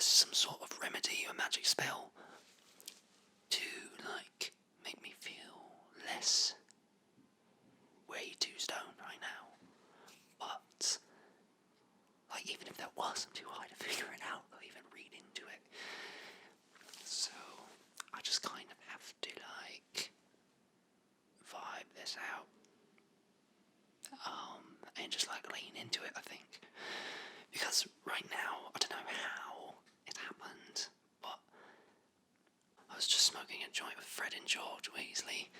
some sort of remedy or magic spell to like make me feel less way too stoned right now. But like even if that was, I'm too high to figure it out or even read into it. So I just kind of have to like vibe this out. And just like lean into it, I think. Because right now, I don't know how it happened, but I was just smoking a joint with Fred and George Weasley.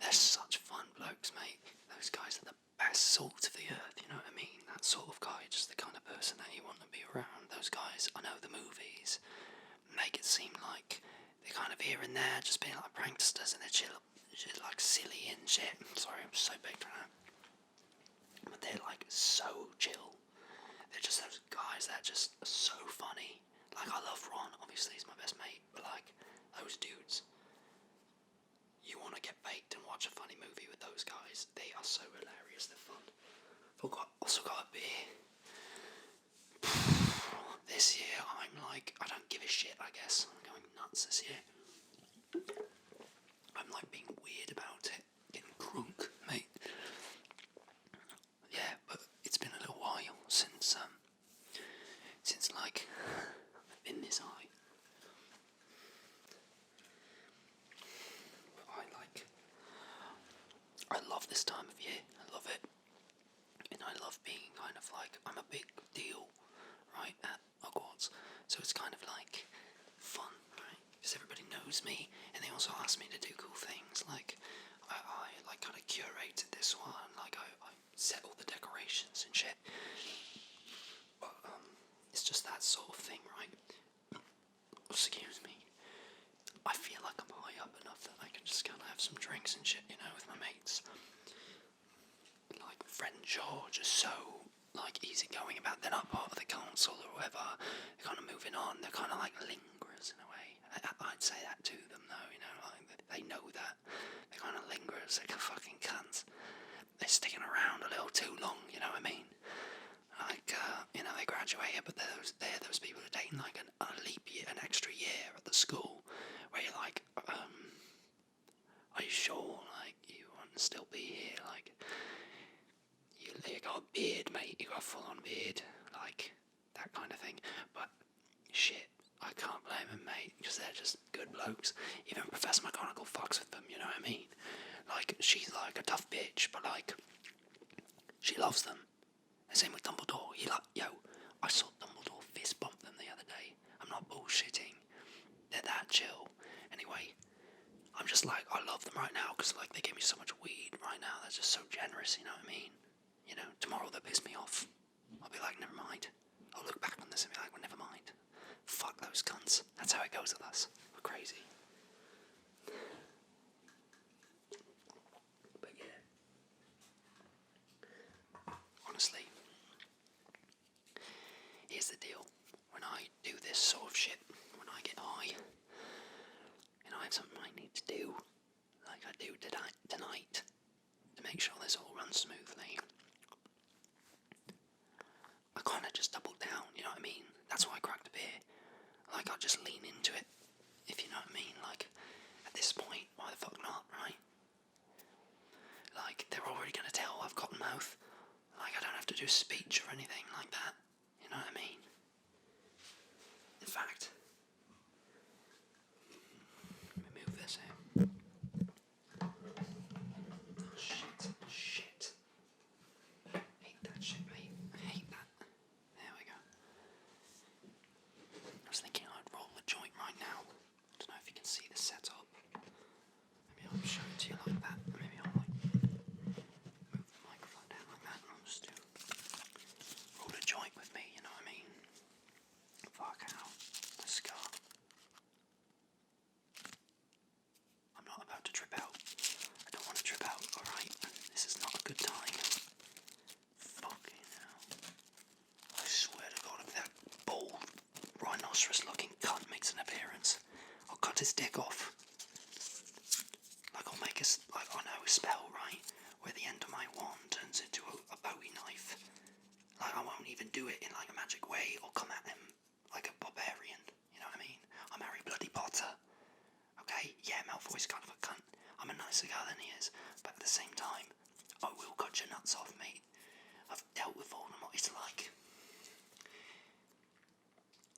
They're such fun blokes, mate. Those guys are the best salt of the earth, you know what I mean? That sort of guy, just the kind of person that you want to be around. Those guys, I know the movies make it seem like they're kind of here and there, just being like pranksters, and they're chill, like silly and shit. Sorry, I'm so big right now. But they're like so chill. They're just those guys that just are so funny. Like I love Ron, obviously he's my best mate, but like those dudes, you want to get baked and watch a funny movie with those guys. They are so hilarious, they're fun. Also got a beer. This year I'm like, I don't give a shit, I guess. I'm going nuts this year. I'm like being weird about it, getting crunk, mate. Yeah, but it's been a little while since like I've been this high. But I love this time of year. I love it, and I love being kind of like I'm a big deal, right, at Hogwarts. So it's kind of like fun, right? Because everybody knows me, and they also ask me to do cool things. Like I like kind of curated this one. Like I set all the decorations and shit. But it's just that sort of thing, right? Excuse me. I feel like I'm high up enough that I can just kind of have some drinks and shit, you know, with my mates. Like Fred and George are so like easygoing about they're not part of the council or whatever. They're kind of moving on. They're kind of like lingerers in a way. I'd say that to them though, you know, like they know that. They're kind of lingerers. They're fucking cunts. They're sticking around a little too long, you know what I mean? Like, you know, they graduated, but they're those people who are taking like a leap year, an extra year at the school, where you're like, are you sure, like, you want to still be here? Like, you got a beard, mate, you got a full-on beard, like, that kind of thing. But, shit, I can't blame them, mate, because they're just good blokes. Even Professor McGonagall fucks with them, you know what I mean? Like, she's like a tough bitch, but like, she loves them. The same with Dumbledore. I saw Dumbledore fist bump them the other day. I'm not bullshitting. They're that chill. Anyway, I'm just like, I love them right now because like they give me so much weed right now. They're just so generous, you know what I mean? You know, tomorrow they'll piss me off. I'll be like, never mind. I'll look back on this and be like, well, never mind. Fuck those cunts. That's how it goes with us. We're crazy. But yeah. Honestly, here's the deal. When I do this sort of shit, when I get high, and I have something I need to do, like I do tonight, to make sure this all runs smoothly, I kind of just double down, you know what I mean? That's why I cracked a beer. Like, I just lean into it, if you know what I mean? Like, at this point, why the fuck not, right? Like, they're already going to tell I've got mouth. Like, I don't have to do speech or anything like that. You know what I mean? In fact, let me move this here. Oh, shit. I hate that shit, mate. I hate that. There we go. I was thinking I'd roll a joint right now. I don't know if you can see the setup. Maybe I'll show it to you like that. Maybe I'll like move the microphone down like that and I'll just do roll a joint with me, you know what I mean? Fuck how. Let's go. I'm not about to trip out. I don't want to trip out, alright? This is not a good time. Fucking hell. I swear to God, if that bald, rhinoceros-looking cunt makes an appearance, I'll cut his dick off. Like, I'll make I know a spell, right? Where the end of my wand turns into a bowie knife. Like, I won't even do it in, like, a magic way or come at him like a barbarian.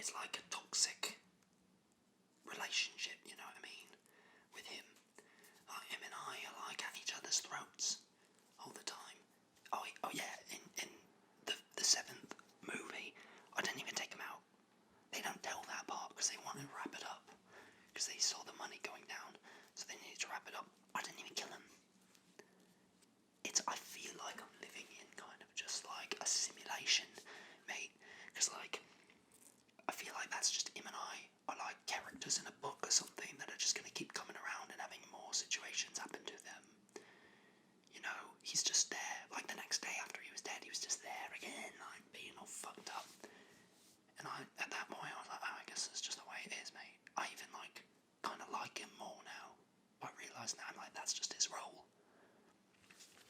it's like a toxic relationship, you know what I mean, with him. Like, him and I are like at each other's throats all the time. Oh yeah, in the 7th movie, I didn't even take him out. They don't tell that part because they wanted to wrap it up. Because they saw the money going down, so they needed to wrap it up. I didn't even kill him. I feel like I'm living in kind of just like a simulation, mate. Because like, I feel like that's just him and I are like characters in a book or something that are just going to keep coming around and having more situations happen to them. You know, he's just there. Like the next day after he was dead, he was just there again, like being all fucked up. And at that point, I was like, oh, I guess that's just the way it is, mate. I even like kind of like him more now. I realise now, like, that's just his role.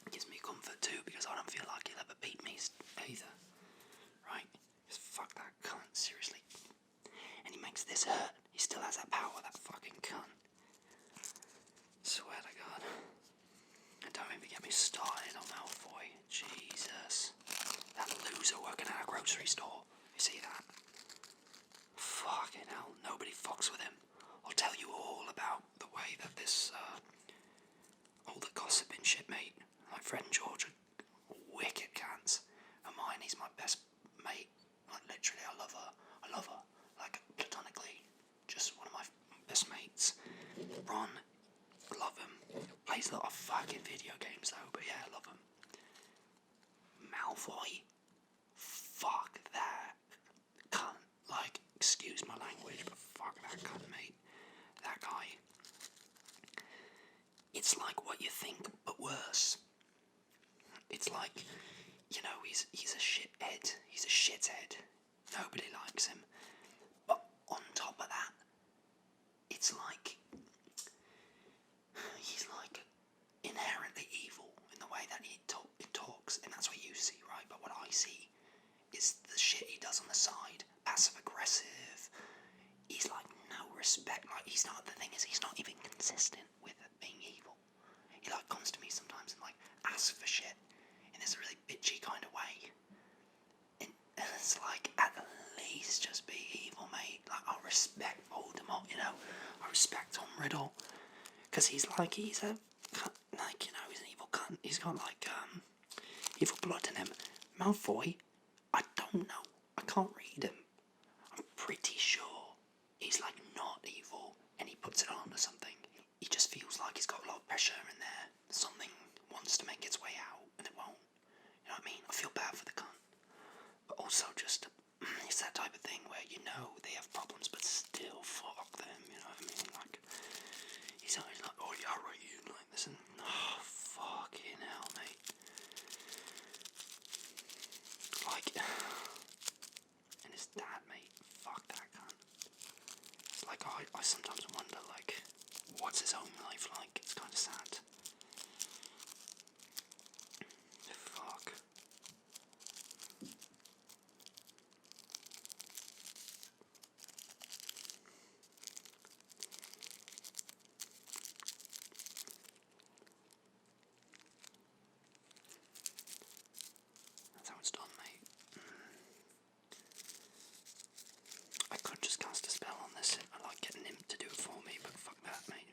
It gives me comfort too, because I don't feel like he'll ever beat me either. Right? Just fuck that cunt, seriously. And he makes this hurt. He still has that power, that fucking cunt. Swear to God. And don't even get me started on Malfoy. Jesus. That loser working at a grocery store. You see that? Fucking hell, nobody fucks with him. I'll tell you all about the way that this, all the gossip and shit, mate. My friend George are wicked cunts. Hermione's my best mate. Like, literally, I love her. Like, platonically. Just one of my best mates. Ron, love him. Plays a lot of fucking video games, though, but yeah, I love him. Malfoy, fuck that cunt. Like, excuse my language, but fuck that cunt, mate. That guy. It's like what you think, but worse. It's like, you know, he's a shithead. He's a shithead. Nobody likes him. But on top of that, it's like, he's like inherently evil in the way that he talks, and that's what you see, right? But what I see is the shit he does on the side. Passive aggressive. He's like no respect. Like, he's not, the thing is, he's not even consistent with being evil. He like comes to me sometimes and like asks for shit in this really bitchy kind of way. And it's like, at least just be evil, mate. Like, I respect Voldemort, you know. I respect Tom Riddle. Because he's a cunt, like, you know, he's an evil cunt. He's got like, evil blood in him. Malfoy, I don't know. I can't read him. I'm pretty sure he's like not evil and he puts it on or something. He just feels like he's got a lot of pressure in there. Something wants to make its way out and it won't. You know what I mean? I feel bad for the cunt. But also just, it's that type of thing where you know they have problems but still fuck them. You know what I mean? Like, he's always like, oh yeah, right, you like this, and oh, fucking hell, mate. Like, and his dad, mate, fuck that cunt. It's like, I sometimes wonder, like, what's his own life like? It's kind of sad. Fuck. That's how it's done, mate. I could just cast a spell on this. I like getting him to do it for me, but fuck that, mate.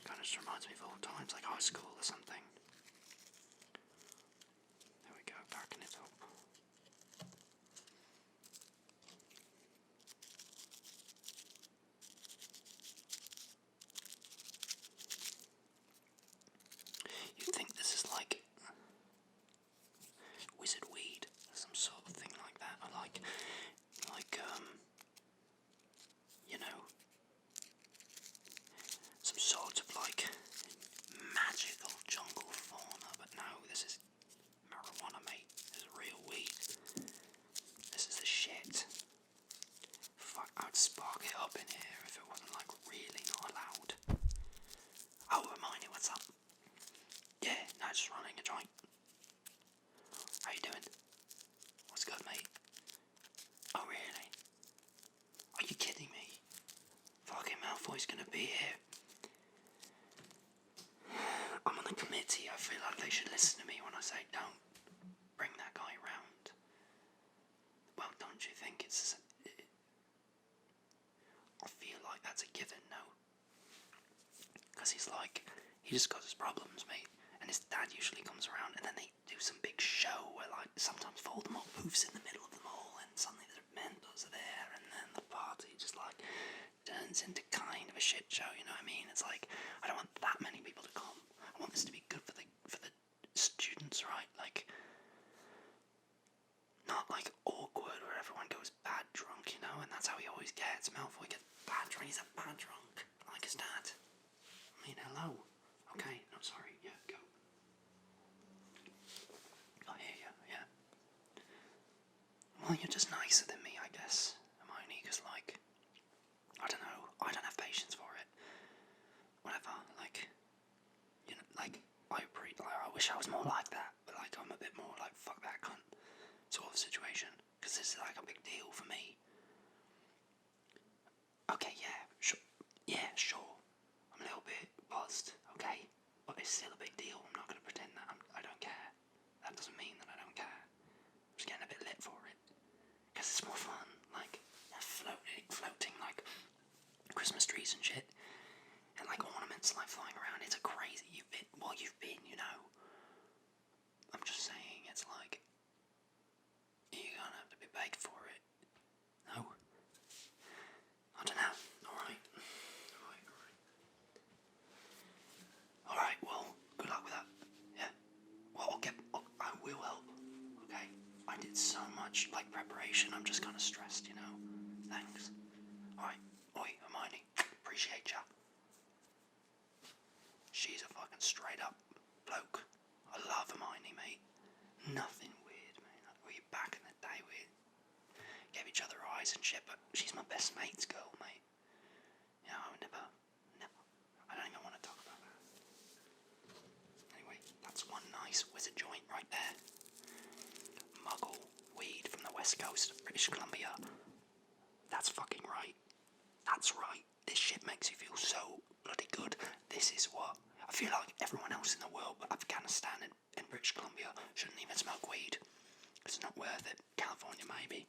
Kind of just reminds me of old times, like high school or something. There we go, backing it up. You'd think this is like wizard weed, or some sort of thing like that. I like, you know, some sort of like magical jungle fauna, but no, this is marijuana, mate. This is real weed. This is the shit. Fuck, I'd spark it up in here if it wasn't like really not allowed. Oh, Hermione, what's up? Yeah, no, just running a joint. How you doing? What's good, mate? Oh, really? Are you kidding me? Fucking Malfoy's gonna be here. I'm on the committee. I feel like they should listen to me when I say don't bring that guy round. Well, don't you think it's that's a given, no. Because he just got his problems, mate. And his dad usually comes around, and then they do some big show where, like, sometimes Voldemort poofs in the middle of them all, and suddenly the Mentos are there, and then the party just, like, turns into kind of a shit show, you know what I mean? It's like, I don't want that many people to come. I want this to be good for the students, right? Like, not, like, awkward where everyone goes bad drunk, you know? And that's how he always gets. Malfoy gets bad drunk. He's a bad drunk, like his dad. I mean, hello. Okay, no, sorry. Yeah, go. I hear you, yeah. Well, you're just nicer than me, I guess, Hermione, because, like, I don't know, I don't have patience for it. Whatever, like, you know, like, I wish I was more like that, but, like, I'm a bit more, like, fuck that cunt sort of situation, because this is, like, a big deal for me. Okay, yeah, sure, I'm a little bit buzzed, okay, but it's still a big deal. I'm not going to pretend that I don't care. That doesn't mean that I don't care. I'm just getting a bit lit for it, because it's more fun, like, floating, like, Christmas trees and shit, and, like, ornaments, like, flying around. It's a crazy, you've been, you know. I'm just saying, it's like, you're gonna have to be begged for it. No? I don't know. Alright, well, good luck with that. Yeah. Well, I will help. Okay? I did so much, like, preparation, I'm just kinda stressed, you know? Thanks. Alright. Oi, Hermione. Appreciate ya. She's a fucking straight up bloke. I love Hermione, mate. Nothing weird, mate. We back in the day, we gave each other eyes and shit, but she's my best mate's girl, mate. You know, never. I don't even want to talk about that. Anyway, that's one nice wizard joint right there. Muggle weed from the west coast of British Columbia. That's fucking right. That's right. This shit makes you feel so bloody good. This is what I feel like everyone else in the world, but Afghanistan and British Columbia shouldn't even smoke weed. It's not worth it. California, maybe.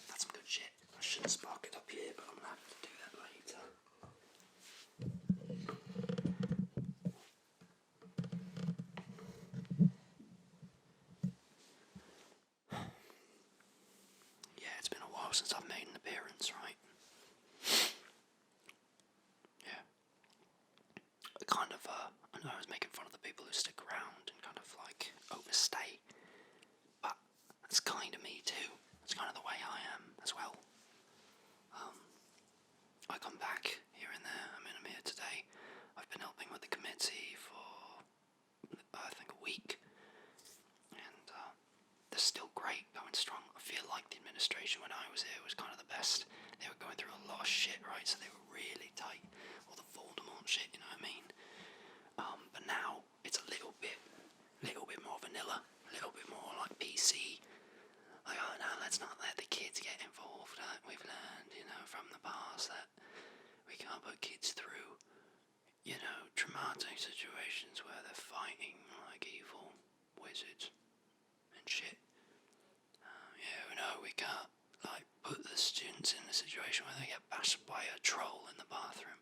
That's some good shit. I shouldn't spark it up here, but I'm gonna have to do that later. Yeah, it's been a while since I've made an appearance, right? Yeah. Kind of, I know I was making fun of the people who stick around and kind of, like, overstay. But that's kind of me too. That's kind of the way I am as well. I come back here and there. I'm here today. I've been helping with the committee for, I think, a week. And they're still great, going strong. I feel like the administration when I was here was kind of the best. They were going through a lot of shit, right? So they were really tight. All the Voldemort shit, you know what I mean? But now it's a little bit more vanilla, a little bit more like PC. Like, oh no, let's not let the kids get involved. We've learned, you know, from the past that we can't put kids through, you know, traumatic situations where they're fighting like evil wizards and shit. We can't, like, put the students in a situation where they get bashed by a troll in the bathroom.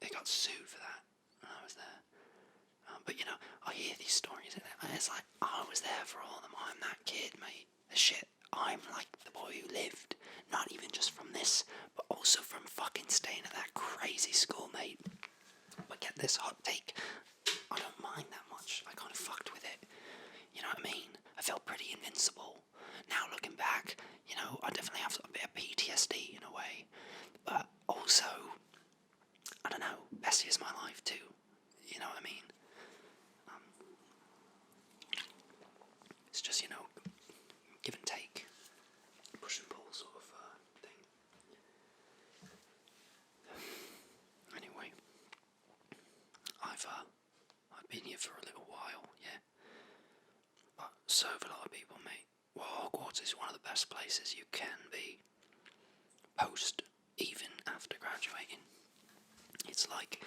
They got sued for that when I was there. But, you know, I hear these stories and it's like, I was there for all of them. I'm that kid, mate. The shit. I'm like the boy who lived. Not even just from this, but also from fucking staying at that crazy school, mate. But get this hot take. I don't mind that much. I kind of fucked with it. You know what I mean? I felt pretty invincible. Now looking back, you know, I definitely have a bit of PTSD in a way. But also, I don't know, Bessie is my life too. You know what I mean? It's just, you know, give and take, push and pull sort of thing. Anyway, I've been here for a little while, yeah. But so have a lot of people, mate. Well, Hogwarts is one of the best places you can be post, even after graduating. It's like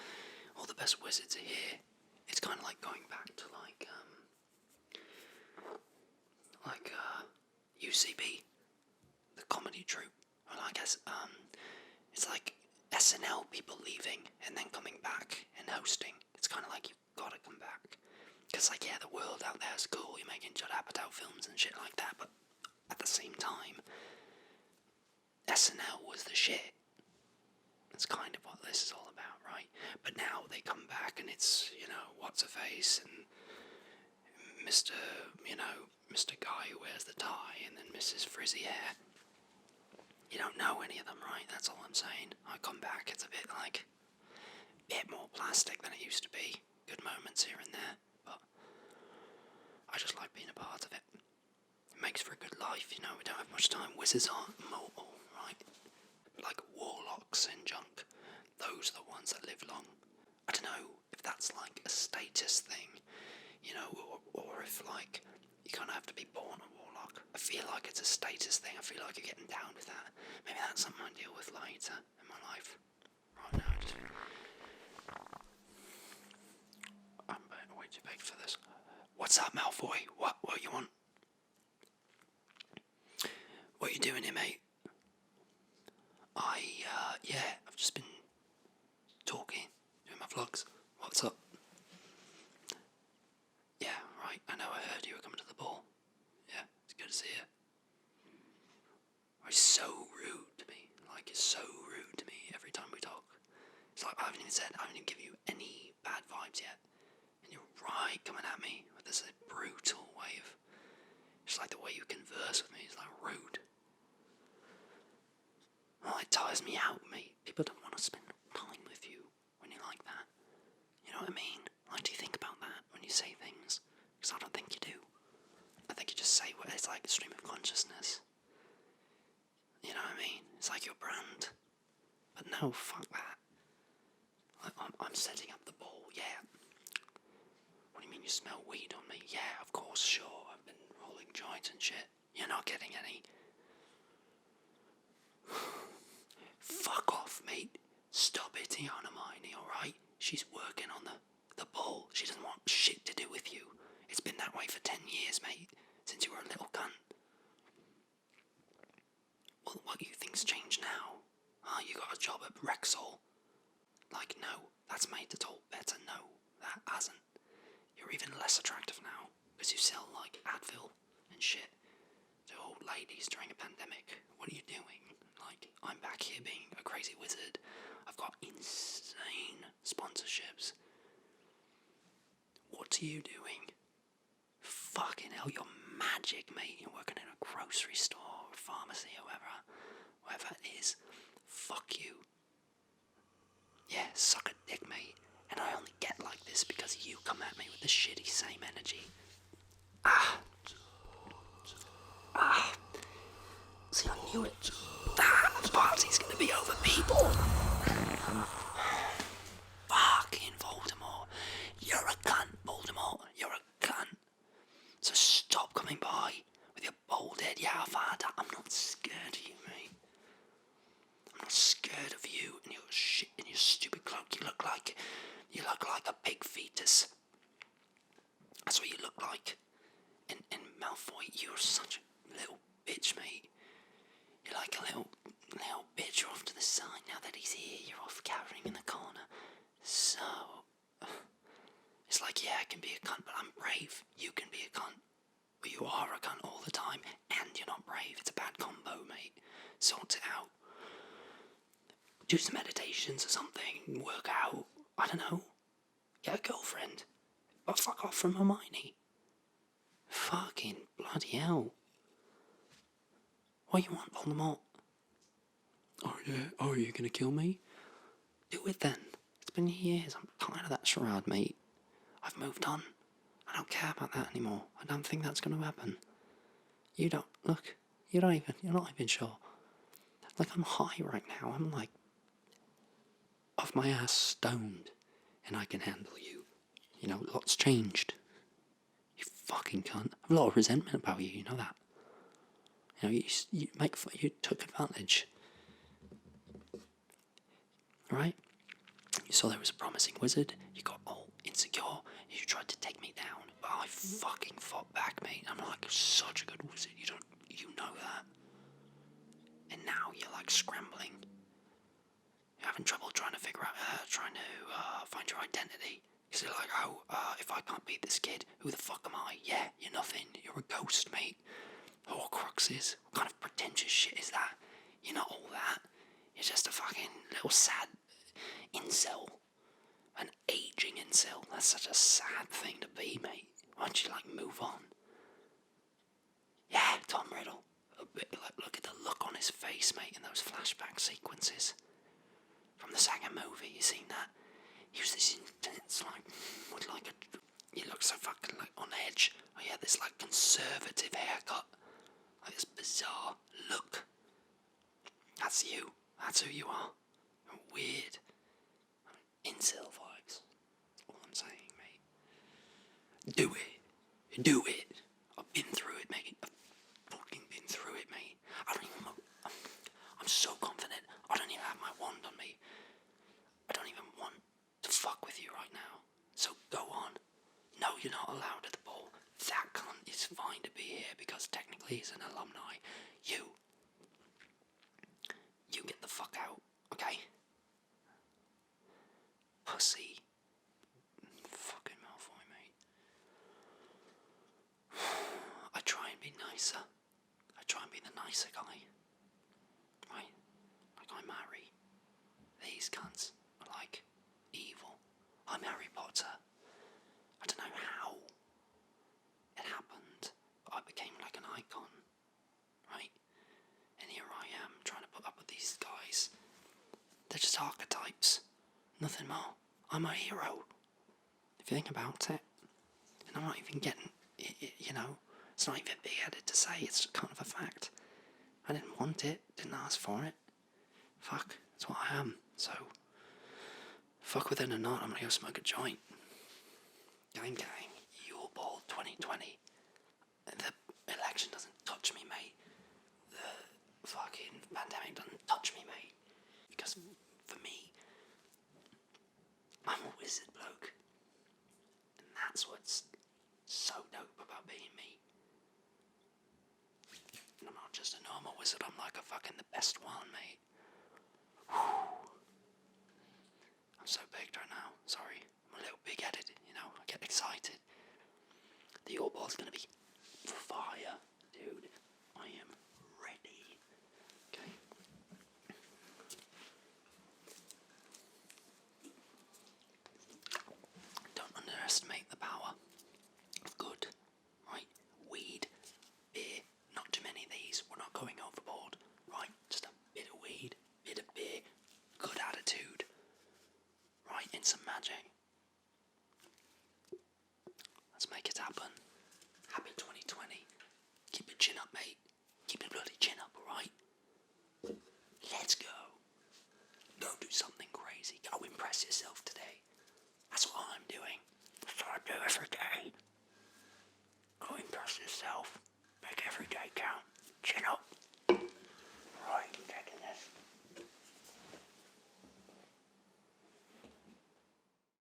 all the best wizards are here. It's kind of like going back to like UCB, the comedy troupe. Well, I guess it's it's like SNL people leaving and then coming back and hosting. It's kind of like you've got to come back. Because, like, yeah, the world out there is cool. You're making Judd Apatow films and shit like that, but at the same time, SNL was the shit. That's kind of what this is all about, right? But now they come back and it's, you know, what's-her-face and Mr. Guy who wears the tie and then Mrs. Frizzy hair. You don't know any of them, right? That's all I'm saying. I come back, it's a bit more plastic than it used to be. Good moments here and there, but I just like being a part of it. It makes for a good life, you know, we don't have much time. Wizards aren't immortal, right? Like warlocks and junk. Those are the ones that live long. I don't know if that's like a status thing, you know, or if like you kind of have to be born a warlock. I feel like it's a status thing. I feel like you're getting down with that. Maybe that's something I deal with later in my life. Right now, I'm way too big for this. What's up, Malfoy? What you want? What you doing here, mate? I've just been talking, doing my vlogs. What's up? Yeah, right, I know, I heard you were coming to the ball. Yeah, it's good to see you. He's so rude to me. Like, it's so rude to me every time we talk. It's like, I haven't even given you any bad vibes yet. And you're right coming at me with this brutal way of... It's like the way you converse with me is like rude. Well, it tires me out, mate. People don't want to spend time with you when you're like that. You know what I mean? Like, do you think about that when you say things? Because I don't think you do. I think you just say what it's like a stream of consciousness. You know what I mean? It's like your brand. But no, fuck that. Like, I'm setting up the ball, yeah. What do you mean you smell weed on me? Yeah, of course, sure. I've been rolling joints and shit. You're not getting any. Fuck off, mate. Stop hitting on Hermione, alright? She's working on the ball. She doesn't want shit to do with you. It's been that way for 10 years, mate. Since you were a little cunt. Well, what do you think's changed now? You got a job at Rexall. Like, no, that's made it all better. No, that hasn't. You're even less attractive now, because you sell, like, Advil and shit to old ladies during a pandemic. What are you doing? Like, I'm back here being a crazy wizard. I've got insane sponsorships. What are you doing? Fucking hell, you're magic, mate. You're working in a grocery store or pharmacy or whatever it is. Fuck you. Yeah, suck a dick, mate. And I only get like this because you come at me with the shitty same energy. See, I knew it. The party's gonna be over, people. Fucking Voldemort. You're a cunt, Voldemort. You're a cunt. So stop coming by with your bald head, Yavada. I'm not scared of you, mate. I'm not scared of you and your shit and your stupid cloak. You look like a pig fetus. That's what you look like. And Malfoy, you're such a little bitch, mate. You're like a little bitch. You're off to the side now that he's here. You're off cowering in the corner. So it's like, yeah, I can be a cunt, but I'm brave. You can be a cunt, but you are a cunt all the time, and you're not brave. It's a bad combo, mate. Sort it out. Do some meditations or something. Work out. I don't know. Get a girlfriend. But fuck off from Hermione. Fucking bloody hell. What do you want, Voldemort? Oh yeah, are you gonna kill me? Do it then. It's been years. I'm tired of that charade, mate. I've moved on. I don't care about that anymore. I don't think that's gonna happen. You don't. Look, you're not even sure. Like, I'm high right now. I'm like off my ass stoned. And I can handle you. You know, lots changed. You fucking cunt. I have a lot of resentment about you, you know that. You know, you took advantage. Right? You saw there was a promising wizard, you got all insecure, you tried to take me down, but I fucking fought back, mate. I'm like such a good wizard, you know that. And now you're like scrambling. trying to find your identity. Because they're like, oh, if I can't beat this kid, who the fuck am I? Yeah, you're nothing. You're a ghost, mate. Horcruxes. What kind of pretentious shit is that? You're not all that. You're just a fucking little sad incel. An aging incel. That's such a sad thing to be, mate. Why don't you, move on? Yeah, Tom Riddle. Look at the look on his face, mate, in those flashback sequences. From the second movie, you seen that? He was this intense, he looks so fucking, on edge. Oh, he had this, conservative haircut. This bizarre look. That's you. That's who you are. Weird. Incel vibes. That's all I'm saying, mate. Do it. Do it. I've been through it, mate. I've fucking been through it, mate. I'm so confident. I don't even have my wand on me. I don't even want to fuck with you right now. So go on. No, you're not allowed at the ball. That cunt is fine to be here because technically he's an alumni. You get the fuck out, okay? Pussy. Fucking Malfoy, mate. I try and be nicer. I try and be the nicer guy. Right? I marry. These cunts are evil. I'm Harry Potter. I don't know how it happened, but I became an icon. Right? And here I am trying to put up with these guys. They're just archetypes. Nothing more. I'm a hero. If you think about it. And I'm not even getting, it's not even big-headed to say, it's just kind of a fact. I didn't want it, didn't ask for it. Fuck, that's what I am. So, fuck with it or not, I'm gonna go smoke a joint. Gang, Yule Ball 2020. The election doesn't touch me, mate. The fucking pandemic doesn't touch me, mate. Because for me, I'm a wizard bloke. And that's what's so dope about being me. And I'm not just a normal wizard, I'm the best one, mate. Whew. I'm so baked right now, sorry. I'm a little big-headed, I get excited. The Yule Ball's gonna be fire, dude. I am ready. Okay. Don't underestimate the power of good, right? Weed, beer, not too many of these. We're not going overboard, right? Just a bit of weed, bit of beer, good attitude, right? And some magic. Let's make it happen. Happy 2020. Keep your chin up, mate. Keep your bloody chin up, alright? Let's go. Go do something crazy. Go impress yourself today. That's what I'm doing. That's what I do every day. Go impress yourself. Make every day count. Chin up.